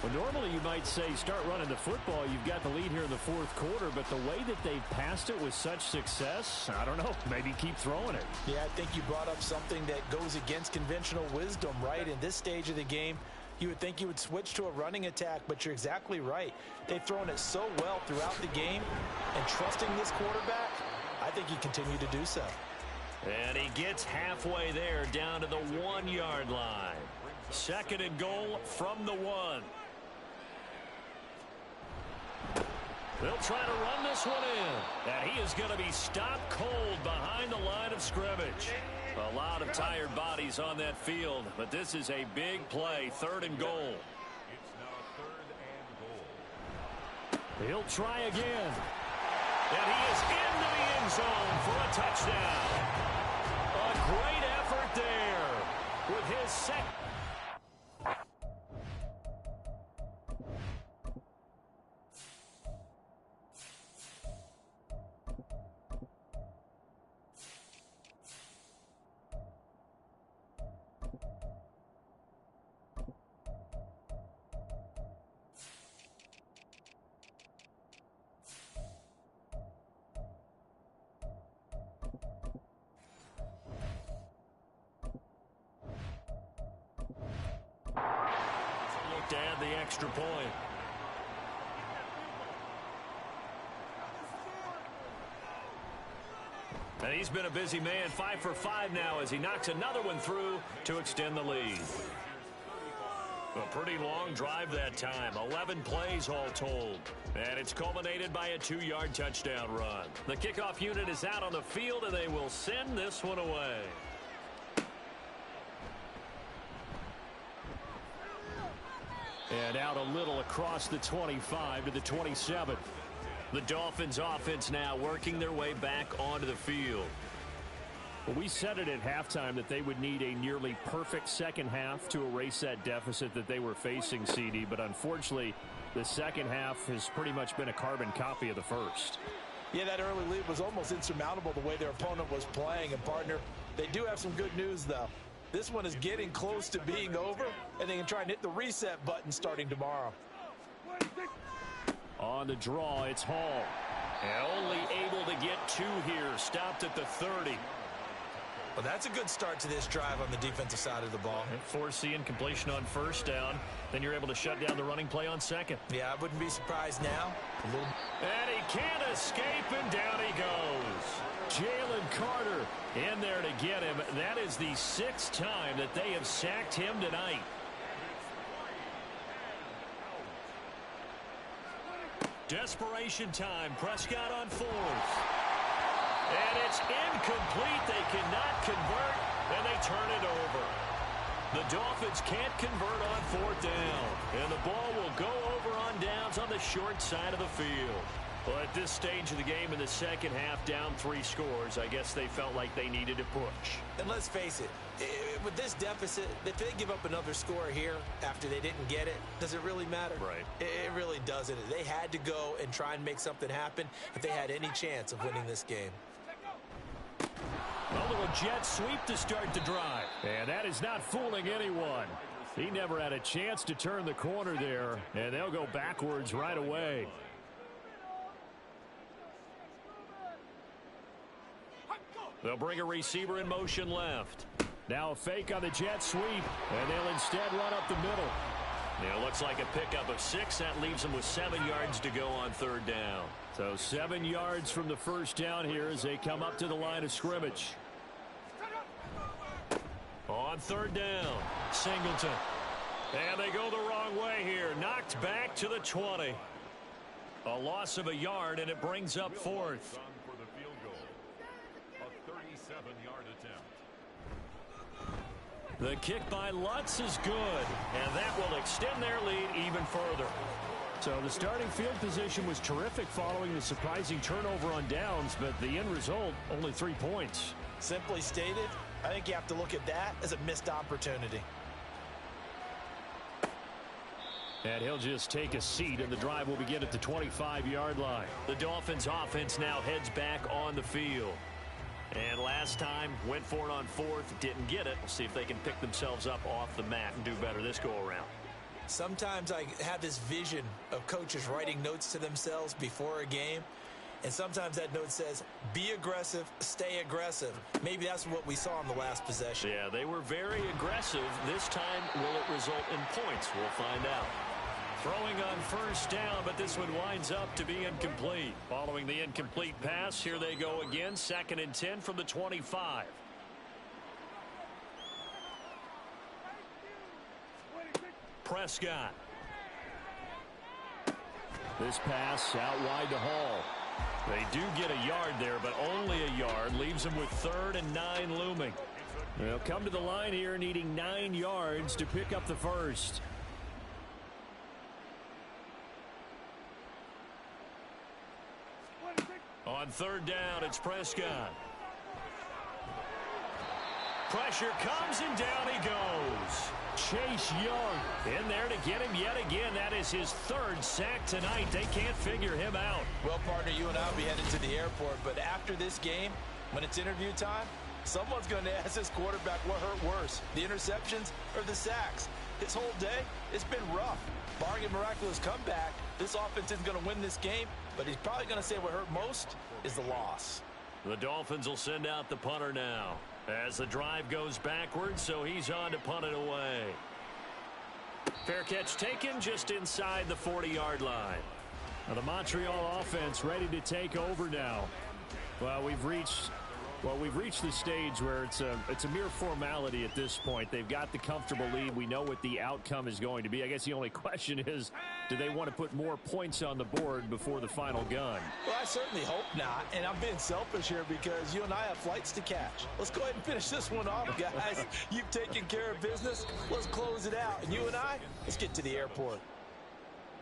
S7: Well, normally you might say start running the football. You've got the lead here in the fourth quarter, but the way that they've passed it with such success, I don't know, maybe keep throwing it.
S4: Yeah, I think you brought up something that goes against conventional wisdom, right? In this stage of the game, you would think you would switch to a running attack, but you're exactly right. They've thrown it so well throughout the game, and trusting this quarterback, I think you continue to do so.
S3: And he gets halfway there down to the 1-yard line. 2nd and goal from the 1. They'll try to run this one in. And he is going to be stopped cold behind the line of scrimmage. A lot of tired bodies on that field, but this is a big play. 3rd and goal.
S5: It's now 3rd and goal.
S3: He'll try again. And he is into the end zone for a touchdown. A great effort there with his second. To add the extra point. And he's been a busy man, 5 for 5 now as he knocks another one through to extend the lead. A pretty long drive that time. 11 plays all told. And it's culminated by a 2-yard touchdown run. The kickoff unit is out on the field, and they will send this one away. And out a little across the 25 to the 27. The Dolphins offense now working their way back onto the field. Well, we said it at halftime that they would need a nearly perfect second half to erase that deficit that they were facing, CD. But unfortunately, the second half has pretty much been a carbon copy of the first.
S4: Yeah, that early lead was almost insurmountable the way their opponent was playing. And, partner, they do have some good news, though. This one is getting close to being over, and they can try and hit the reset button starting tomorrow.
S3: On the draw, it's Hall. And only able to get 2 here. Stopped at the 30.
S4: Well, that's a good start to this drive on the defensive side of the ball.
S3: Force the incompletion on first down. Then you're able to shut down the running play on second.
S4: Yeah, I wouldn't be surprised now.
S3: And he can't escape, and down he goes. Jalen Carter in there to get him. That is the 6th time that they have sacked him tonight. Desperation time. Prescott on 4th. And it's incomplete. They cannot convert, and they turn it over. The Dolphins can't convert on 4th down. And the ball will go over on downs on the short side of the field. Well, at this stage of the game in the second half, down 3 scores, I guess they felt like they needed to push.
S4: And let's face it, with this deficit, if they give up another score here after they didn't get it, does it really matter?
S3: Right.
S4: It really doesn't. They had to go and try and make something happen if they had any chance of winning this game.
S3: A little jet sweep to start the drive. And that is not fooling anyone. He never had a chance to turn the corner there, and they'll go backwards right away. They'll bring a receiver in motion left. Now a fake on the jet sweep, and they'll instead run up the middle. It looks like a pickup of 6. That leaves them with 7 yards to go on 3rd down. So 7 yards from the first down here as they come up to the line of scrimmage. On 3rd down, Singleton. And they go the wrong way here. Knocked back to the 20. A loss of a yard, and it brings up 4th.
S5: For the field goal. A 37-yard attempt.
S3: The kick by Ladz is good, and that will extend their lead even further. So the starting field position was terrific following the surprising turnover on downs, but the end result, only 3 points.
S4: Simply stated, I think you have to look at that as a missed opportunity.
S3: And he'll just take a seat, and the drive will begin at the 25-yard line. The Dolphins offense now heads back on the field. And last time, went for it on 4th, didn't get it. We'll see if they can pick themselves up off the mat and do better this go-around.
S4: Sometimes I have this vision of coaches writing notes to themselves before a game, and sometimes that note says, be aggressive, stay aggressive. Maybe that's what we saw in the last possession.
S3: Yeah, they were very aggressive. This time, will it result in points? We'll find out. Throwing on first down, but this one winds up to be incomplete. Following the incomplete pass, here they go again. 2nd and 10 from the 25. Prescott. This pass out wide to Hall. They do get a yard there, but only a yard. Leaves them with 3rd and 9 looming. They'll come to the line here needing 9 yards to pick up the first. On 3rd down, it's Prescott. Pressure comes, and down he goes. Chase Young in there to get him yet again. That is his 3rd sack tonight. They can't figure him out.
S4: Well, partner, you and I will be headed to the airport, but after this game, when it's interview time, someone's going to ask this quarterback what hurt worse, the interceptions or the sacks. His whole day, it's been rough. Barring a miraculous comeback, this offense isn't going to win this game, but he's probably going to say what hurt most is the loss.
S3: The Dolphins will send out the punter now as the drive goes backwards, so he's on to punt it away. Fair catch taken just inside the 40-yard line. Now the Montreal offense ready to take over now. Well, we've reached
S7: Well, we've reached the stage where it's a mere formality at this point. They've got the comfortable lead. We know what the outcome is going to be. I guess the only question is, do they want to put more points on the board before the final gun?
S4: Well, I certainly hope not. And I'm being selfish here because you and I have flights to catch. Let's go ahead and finish this one off, guys. You've taken care of business. Let's close it out. And you and I, let's get to the airport.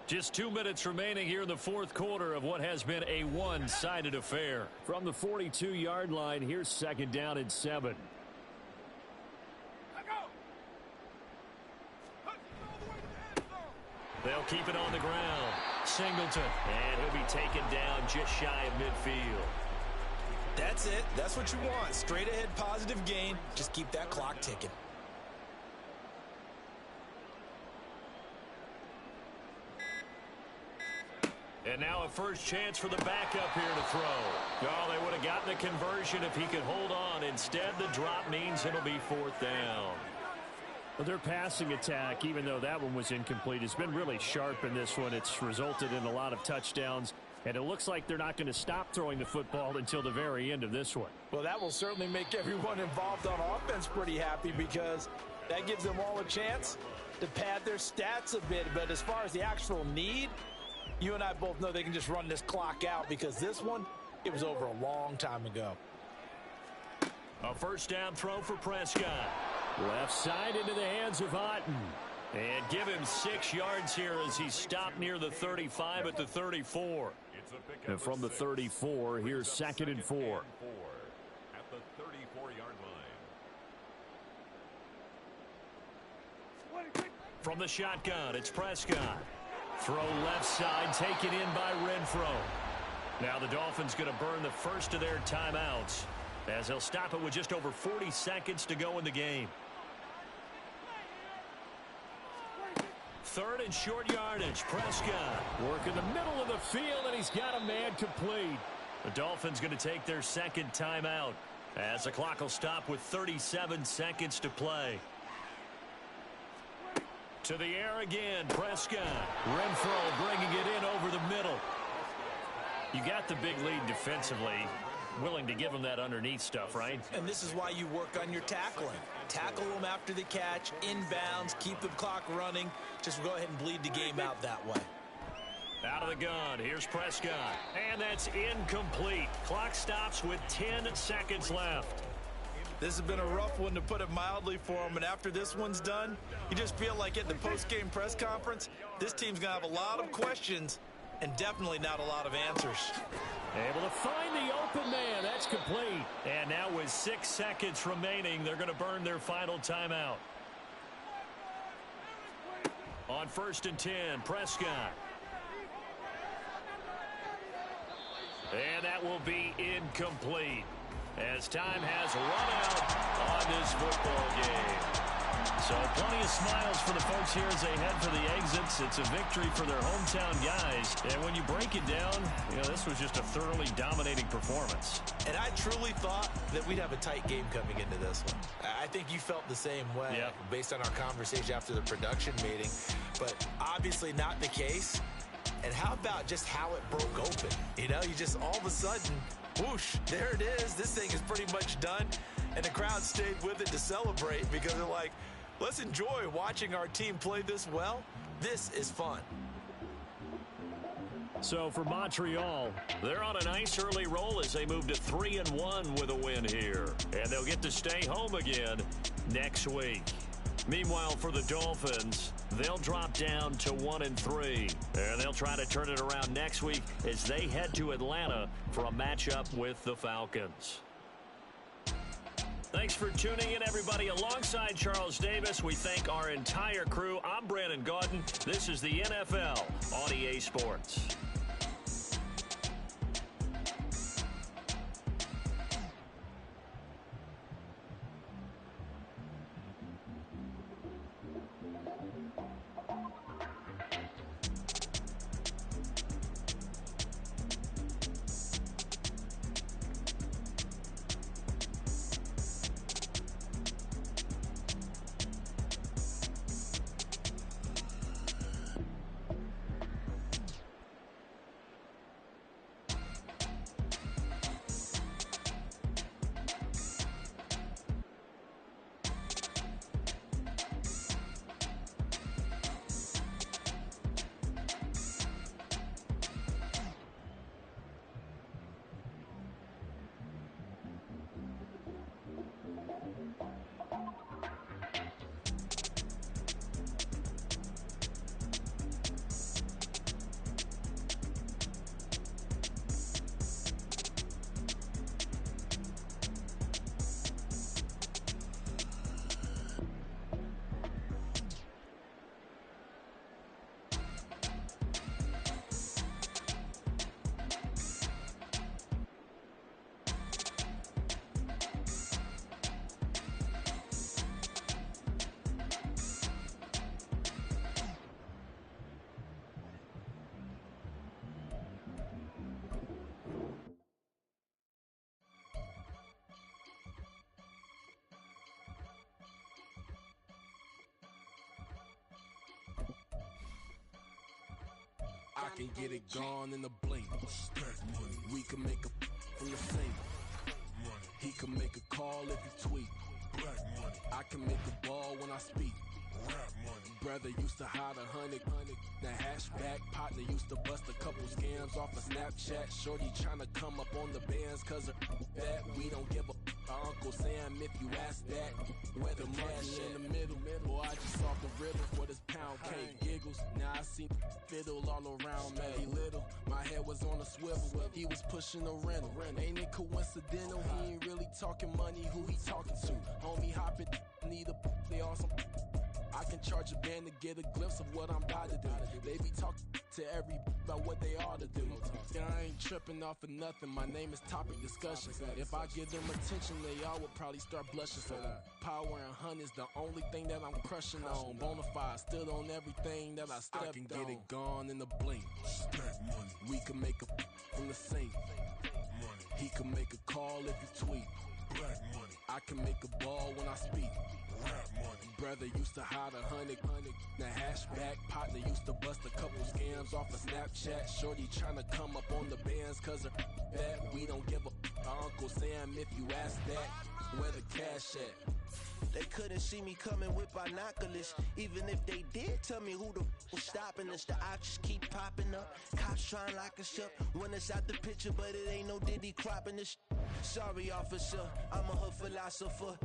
S3: Just 2 minutes remaining here in the fourth quarter of what has been a one-sided affair.
S7: From the 42-yard line, here's second down and 7.
S3: They'll keep it on the ground. Singleton. And he'll be taken down just shy of midfield.
S4: That's it. That's what you want. Straight ahead positive gain. Just keep that clock ticking.
S3: And now a first chance for the backup here to throw. Oh, they would have gotten the conversion if he could hold on. Instead, the drop means it'll be fourth down.
S7: Well, their passing attack, even though that one was incomplete, has been really sharp in this one. It's resulted in a lot of touchdowns, and it looks like they're not going to stop throwing the football until the very end of this one.
S4: Well, that will certainly make everyone involved on offense pretty happy because that gives them all a chance to pad their stats a bit. But as far as the actual need, you and I both know they can just run this clock out because this one, it was over a long time ago.
S3: A first down throw for Prescott.
S7: Left side into the hands of Otten.
S3: And give him 6 yards here as he stopped near the 35 at the 34.
S7: And from the 34, here's second and 4.
S5: At the 34-yard line.
S3: From the shotgun, it's Prescott. Throw left side, taken in by Renfro. Now the Dolphins going to burn the first of their timeouts as they'll stop it with just over 40 seconds to go in the game. Third and short yardage, Prescott.
S7: Work in the middle of the field, and he's got a man complete.
S3: The Dolphins going to take their second timeout as the clock will stop with 37 seconds to play. To the air again, Prescott. Renfro bringing it in over the middle. You got the big lead defensively. Willing to give them that underneath stuff, right?
S4: And this is why you work on your tackling. Tackle them after the catch, inbounds, keep the clock running. Just go ahead and bleed the game out that way.
S3: Out of the gun, here's Prescott. And that's incomplete. Clock stops with 10 seconds left.
S4: This has been a rough one, to put it mildly, for him. And after this one's done, you just feel like at the post-game press conference, this team's going to have a lot of questions and definitely not a lot of answers.
S7: Able to find the open man. That's complete.
S3: And now with 6 seconds remaining, they're going to burn their final timeout. On first and 10, Prescott. And that will be incomplete as time has run out on this football game. So plenty of smiles for the folks here as they head for the exits. It's a victory for their hometown guys. And when you break it down, this was just a thoroughly dominating performance.
S4: And I truly thought that we'd have a tight game coming into this one. I think you felt the same way based on our conversation after the production meeting. But obviously not the case. And how about just how it broke open? You just all of a sudden, whoosh, there it is. This thing is pretty much done. And the crowd stayed with it to celebrate because they're like, let's enjoy watching our team play this well. This is fun.
S7: So for Montreal,
S3: they're on a nice early roll as they move to 3-1 with a win here. And they'll get to stay home again next week. Meanwhile, for the Dolphins, they'll drop down to 1-3. And they'll try to turn it around next week as they head to Atlanta for a matchup with the Falcons. Thanks for tuning in, everybody. Alongside Charles Davis, we thank our entire crew. I'm Brandon Gaudin. This is the NFL on EA Sports.
S8: can get it gone in a blink. We can make a from the sink. He can make a call if he tweet. I can make a ball when I speak. Brother used to hide 100. The hashback partner used to bust a couple scams off of Snapchat. Shorty tryna come up on the bands cause of that. We don't give a Uncle Sam if you ask that. Where the cash in the middle. Boy, I just off the riddle for this pound cake. Giggles, now I see fiddle all around me. Little, my head was on a swivel. He was pushing a rental. Ain't it coincidental? He ain't really talking money. Who he talking to? Homie hopping, need a they awesome. I can charge a band to get a glimpse of what I'm about to do. They be talking to every about what they ought to do. I ain't tripping off of nothing. My name is topic discussion. If I give them attention, they all would probably start blushing. So power and hunt is the only thing that I'm crushing on. Bonafide, stood on everything that I stepped on. I can get it gone in a blink. We can make a from the sink. He can make a call if he tweet. I can make a ball when I speak. Brother used to hide 100. The hashback partner used to bust a couple scams off of Snapchat. Shorty tryna come up on the bands cause of that. We don't give a Uncle Sam if you ask that. Where the cash at?
S1: They couldn't see me coming with binoculars. Even if they did tell me who the was stopping us, the options keep popping up. Cops trying to lock us up when it's out the picture, but it ain't no Diddy cropping this. Sorry, officer, I'm a hood philosopher.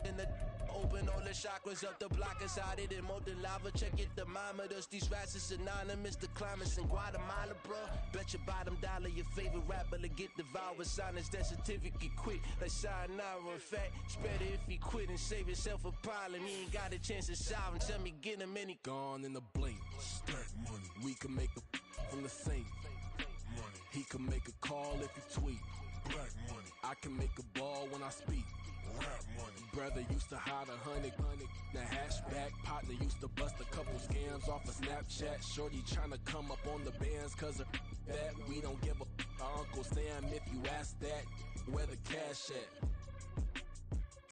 S1: In the open all the chakras up the block inside it and molten lava. Check it, thermometers. These rats is synonymous. The climates in Guatemala, bro. Bet your bottom dollar your favorite rapper to get devoured. Sign his death certificate quick. Like sayonara. In fact, it's better if he quit and save himself a problem. He ain't got a chance to solve and tell me get him any.
S8: Gone in a blink. We can make a from the sink. He can make a call if he tweet. I can make a ball when I speak. Brother used to hide 100. The hashback partner used to bust a couple scams off of Snapchat. Shorty tryna come up on the bands cause of that. We don't give a Uncle Sam if you ask that. Where the cash at?